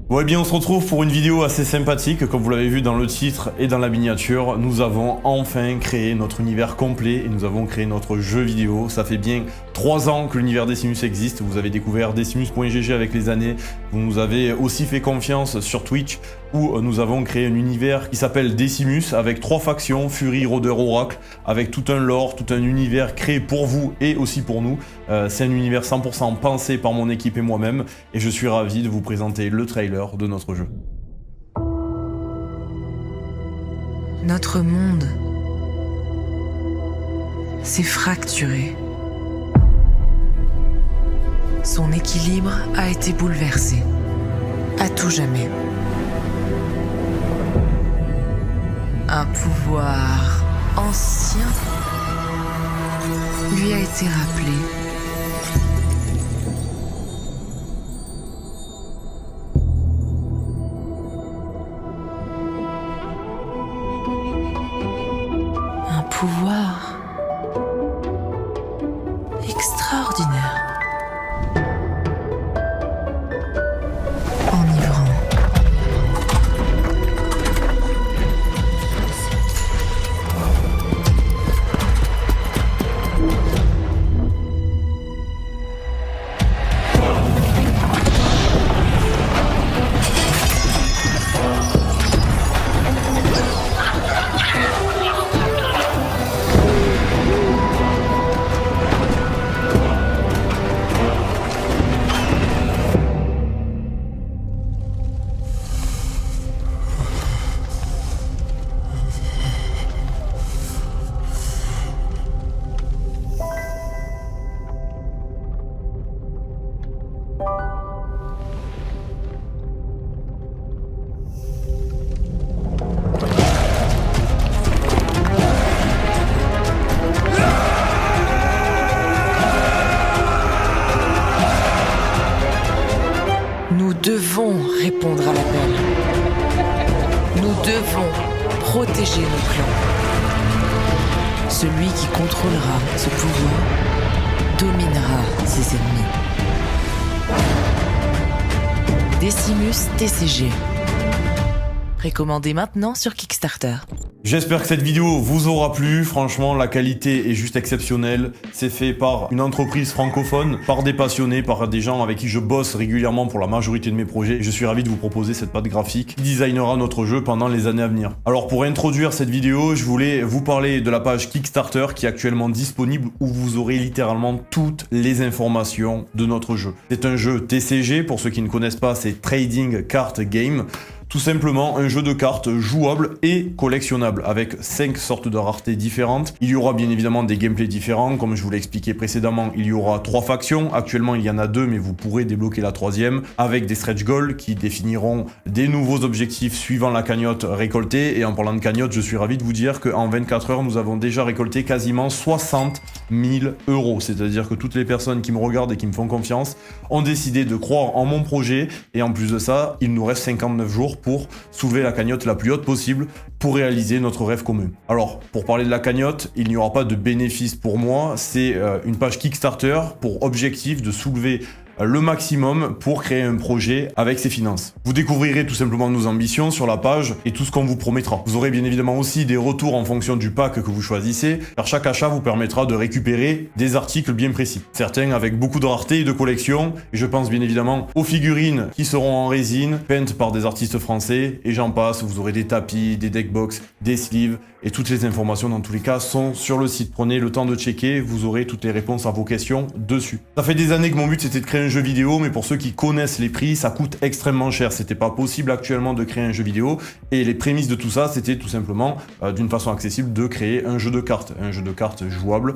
Bon, eh bien, on se retrouve pour une vidéo assez sympathique. Comme vous l'avez vu dans le titre et dans la miniature, nous avons enfin créé notre univers complet et nous avons créé notre jeu vidéo. Ça fait bien 3 ans que l'univers Decimus existe. Vous avez découvert Decimus.gg avec les années. Vous nous avez aussi fait confiance sur Twitch où nous avons créé un univers qui s'appelle Decimus avec 3 factions, Fury, Rôdeur, Oracle, avec tout un lore, tout un univers créé pour vous et aussi pour nous. C'est un univers 100% pensé par mon équipe et moi-même et je suis ravi de vous présenter le trailer de notre jeu. Notre monde s'est fracturé. Son équilibre a été bouleversé, à tout jamais. Un pouvoir ancien lui a été rappelé. Un pouvoir extraordinaire. Enivrant. Nous devons répondre à l'appel. Nous devons protéger nos clans. Celui qui contrôlera ce pouvoir dominera ses ennemis. Decimus TCG. Précommandez maintenant sur Kickstarter. J'espère que cette vidéo vous aura plu. Franchement, la qualité est juste exceptionnelle. C'est fait par une entreprise francophone, par des passionnés, par des gens avec qui je bosse régulièrement pour la majorité de mes projets. Je suis ravi de vous proposer cette patte graphique qui designera notre jeu pendant les années à venir. Alors pour introduire cette vidéo, je voulais vous parler de la page Kickstarter qui est actuellement disponible où vous aurez littéralement toutes les informations de notre jeu. C'est un jeu TCG, pour ceux qui ne connaissent pas, c'est Trading Card Game. Tout simplement un jeu de cartes jouable et collectionnable avec 5 sortes de raretés différentes. Il y aura bien évidemment des gameplays différents, comme je vous l'ai expliqué précédemment, il y aura 3 factions. Actuellement il y en a 2 mais vous pourrez débloquer la 3e avec des stretch goals qui définiront des nouveaux objectifs suivant la cagnotte récoltée. Et en parlant de cagnotte, je suis ravi de vous dire qu'en 24 heures nous avons déjà récolté quasiment 60 000 €. C'est-à-dire que toutes les personnes qui me regardent et qui me font confiance ont décidé de croire en mon projet et en plus de ça, il nous reste 59 jours pour soulever la cagnotte la plus haute possible pour réaliser notre rêve commun. Alors, pour parler de la cagnotte, il n'y aura pas de bénéfice pour moi, c'est une page Kickstarter pour objectif de soulever le maximum pour créer un projet avec ses finances. Vous découvrirez tout simplement nos ambitions sur la page et tout ce qu'on vous promettra. Vous aurez bien évidemment aussi des retours en fonction du pack que vous choisissez, car chaque achat vous permettra de récupérer des articles bien précis. Certains avec beaucoup de rareté et de collection, et je pense bien évidemment aux figurines qui seront en résine, peintes par des artistes français, et j'en passe. Vous aurez des tapis, des deckbox, des sleeves, et toutes les informations dans tous les cas sont sur le site. Prenez le temps de checker, vous aurez toutes les réponses à vos questions dessus. Ça fait des années que mon but c'était de créer un jeu vidéo, mais pour ceux qui connaissent les prix, ça coûte extrêmement cher. C'était pas possible actuellement de créer un jeu vidéo, et les prémices de tout ça, c'était tout simplement d'une façon accessible de créer un jeu de cartes jouable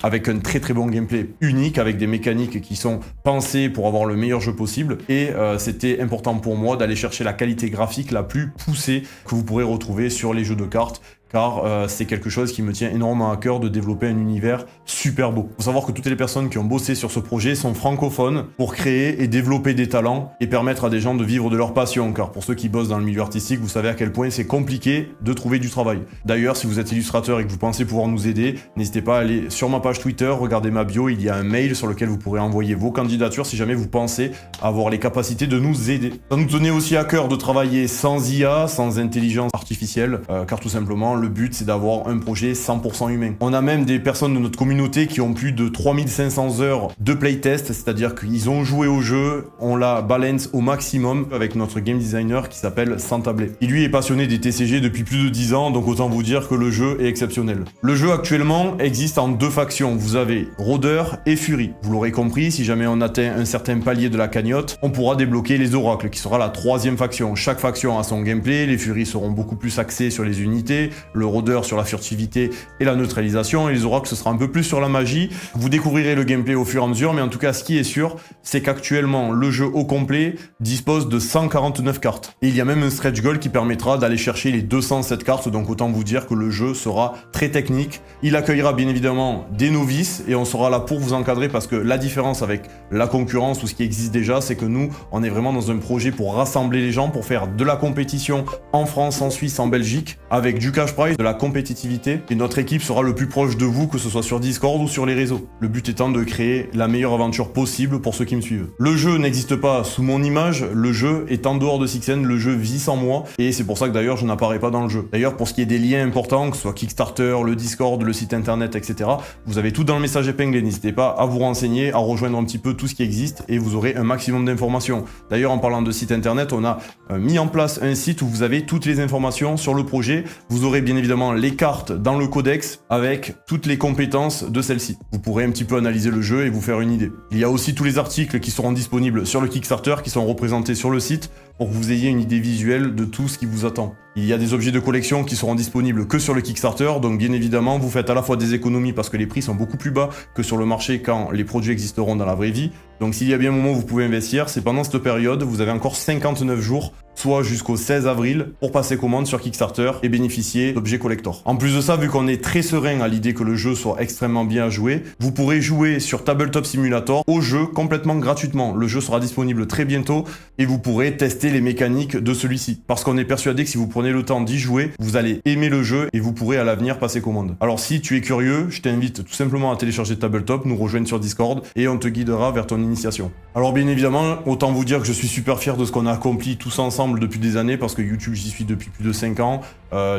avec un très très bon gameplay unique, avec des mécaniques qui sont pensées pour avoir le meilleur jeu possible. Et c'était important pour moi d'aller chercher la qualité graphique la plus poussée que vous pourrez retrouver sur les jeux de cartes, car c'est quelque chose qui me tient énormément à cœur de développer un univers super beau. Il faut savoir que toutes les personnes qui ont bossé sur ce projet sont francophones pour créer et développer des talents et permettre à des gens de vivre de leur passion, car pour ceux qui bossent dans le milieu artistique, vous savez à quel point c'est compliqué de trouver du travail. D'ailleurs, si vous êtes illustrateur et que vous pensez pouvoir nous aider, n'hésitez pas à aller sur ma page Twitter, regardez ma bio, il y a un mail sur lequel vous pourrez envoyer vos candidatures si jamais vous pensez avoir les capacités de nous aider. Ça nous tenait aussi à cœur de travailler sans IA, sans intelligence artificielle, car tout simplement, le but c'est d'avoir un projet 100% humain. On a même des personnes de notre communauté qui ont plus de 3500 heures de playtest, c'est-à-dire qu'ils ont joué au jeu, on la balance au maximum avec notre game designer qui s'appelle Santablé. Il lui est passionné des TCG depuis plus de 10 ans, donc autant vous dire que le jeu est exceptionnel. Le jeu actuellement existe en 2 factions, vous avez Rôdeur et Fury. Vous l'aurez compris, si jamais on atteint un certain palier de la cagnotte, on pourra débloquer les oracles, qui sera la 3e faction. Chaque faction a son gameplay, les Furies seront beaucoup plus axés sur les unités, le Rôdeur sur la furtivité et la neutralisation, et les oracles ce sera un peu plus sur la magie. Vous découvrirez le gameplay au fur et à mesure, mais en tout cas ce qui est sûr, c'est qu'actuellement le jeu au complet dispose de 149 cartes. Et il y a même un stretch goal qui permettra d'aller chercher les 207 cartes, donc autant vous dire que le jeu sera très technique. Il accueillera bien évidemment des novices, et on sera là pour vous encadrer, parce que la différence avec la concurrence ou ce qui existe déjà, c'est que nous, on est vraiment dans un projet pour rassembler les gens, pour faire de la compétition en France, en Suisse, en Belgique, avec du cash prize, de la compétitivité, et notre équipe sera le plus proche de vous, que ce soit sur Discord ou sur les réseaux. Le but étant de créer la meilleure aventure possible pour ceux qui me suivent. Le jeu n'existe pas sous mon image, le jeu est en dehors de Sixen, le jeu vit sans moi, et c'est pour ça que d'ailleurs je n'apparais pas dans le jeu. D'ailleurs, pour ce qui est des liens importants, que ce soit Kickstarter, le Discord, le site internet, etc., vous avez tout dans le message épinglé. N'hésitez pas à vous renseigner, à rejoindre un petit peu tout ce qui existe, et vous aurez un maximum d'informations. D'ailleurs, en parlant de site internet, on a mis en place un site où vous avez toutes les informations sur le projet. Vous aurez bien évidemment les cartes dans le codex avec toutes les compétences de celle-ci. Vous pourrez un petit peu analyser le jeu et vous faire une idée. Il y a aussi tous les articles qui seront disponibles sur le Kickstarter, qui sont représentés sur le site, pour que vous ayez une idée visuelle de tout ce qui vous attend. Il y a des objets de collection qui seront disponibles que sur le Kickstarter, donc bien évidemment vous faites à la fois des économies parce que les prix sont beaucoup plus bas que sur le marché quand les produits existeront dans la vraie vie. Donc s'il y a bien un moment où vous pouvez investir, c'est pendant cette période, vous avez encore 59 jours, soit jusqu'au 16 avril, pour passer commande sur Kickstarter et bénéficier d'objets collector. En plus de ça, vu qu'on est très serein à l'idée que le jeu soit extrêmement bien à jouer, vous pourrez jouer sur Tabletop Simulator au jeu complètement gratuitement. Le jeu sera disponible très bientôt et vous pourrez tester les mécaniques de celui-ci. Parce qu'on est persuadé que si vous prenez le temps d'y jouer, vous allez aimer le jeu et vous pourrez à l'avenir passer commande. Alors si tu es curieux, je t'invite tout simplement à télécharger Tabletop, nous rejoindre sur Discord et on te guidera vers ton initiation. Alors bien évidemment, autant vous dire que je suis super fier de ce qu'on a accompli tous ensemble depuis des années, parce que YouTube j'y suis depuis plus de 5 ans,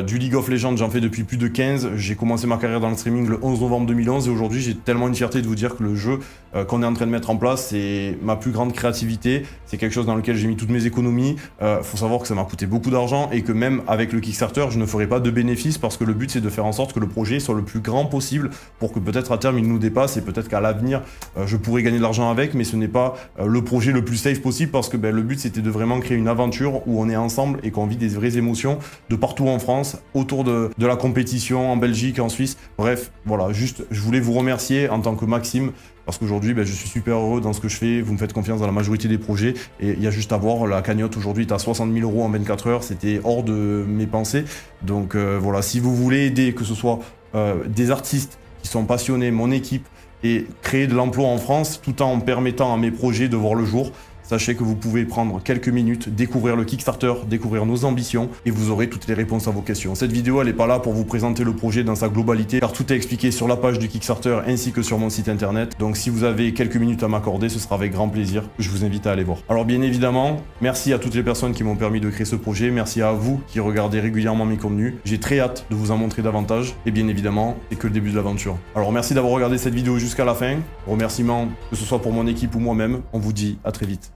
du League of Legends j'en fais depuis plus de 15, j'ai commencé ma carrière dans le streaming le 11 novembre 2011 et aujourd'hui j'ai tellement une fierté de vous dire que le jeu qu'on est en train de mettre en place c'est ma plus grande créativité, c'est quelque chose dans lequel j'ai mis toutes mes économies, faut savoir que ça m'a coûté beaucoup d'argent et que même avec le Kickstarter je ne ferai pas de bénéfices parce que le but c'est de faire en sorte que le projet soit le plus grand possible pour que peut-être à terme il nous dépasse et peut-être qu'à l'avenir je pourrais gagner de l'argent avec, mais ce n'est pas le projet le plus safe possible parce que le but c'était de vraiment créer une aventure où on est ensemble et qu'on vit des vraies émotions de partout en France, autour de la compétition, en Belgique, en Suisse. Bref, voilà, juste je voulais vous remercier en tant que Maxime parce qu'aujourd'hui je suis super heureux dans ce que je fais, vous me faites confiance dans la majorité des projets et il y a juste à voir, la cagnotte aujourd'hui est à 60 000 € en 24 heures, c'était hors de mes pensées. Donc voilà, si vous voulez aider, que ce soit des artistes qui sont passionnés, mon équipe, et créer de l'emploi en France tout en permettant à mes projets de voir le jour, sachez que vous pouvez prendre quelques minutes, découvrir le Kickstarter, découvrir nos ambitions et vous aurez toutes les réponses à vos questions. Cette vidéo, elle n'est pas là pour vous présenter le projet dans sa globalité car tout est expliqué sur la page du Kickstarter ainsi que sur mon site internet. Donc si vous avez quelques minutes à m'accorder, ce sera avec grand plaisir que je vous invite à aller voir. Alors bien évidemment, merci à toutes les personnes qui m'ont permis de créer ce projet, merci à vous qui regardez régulièrement mes contenus. J'ai très hâte de vous en montrer davantage et bien évidemment, c'est que le début de l'aventure. Alors merci d'avoir regardé cette vidéo jusqu'à la fin. Remerciements que ce soit pour mon équipe ou moi-même. On vous dit à très vite.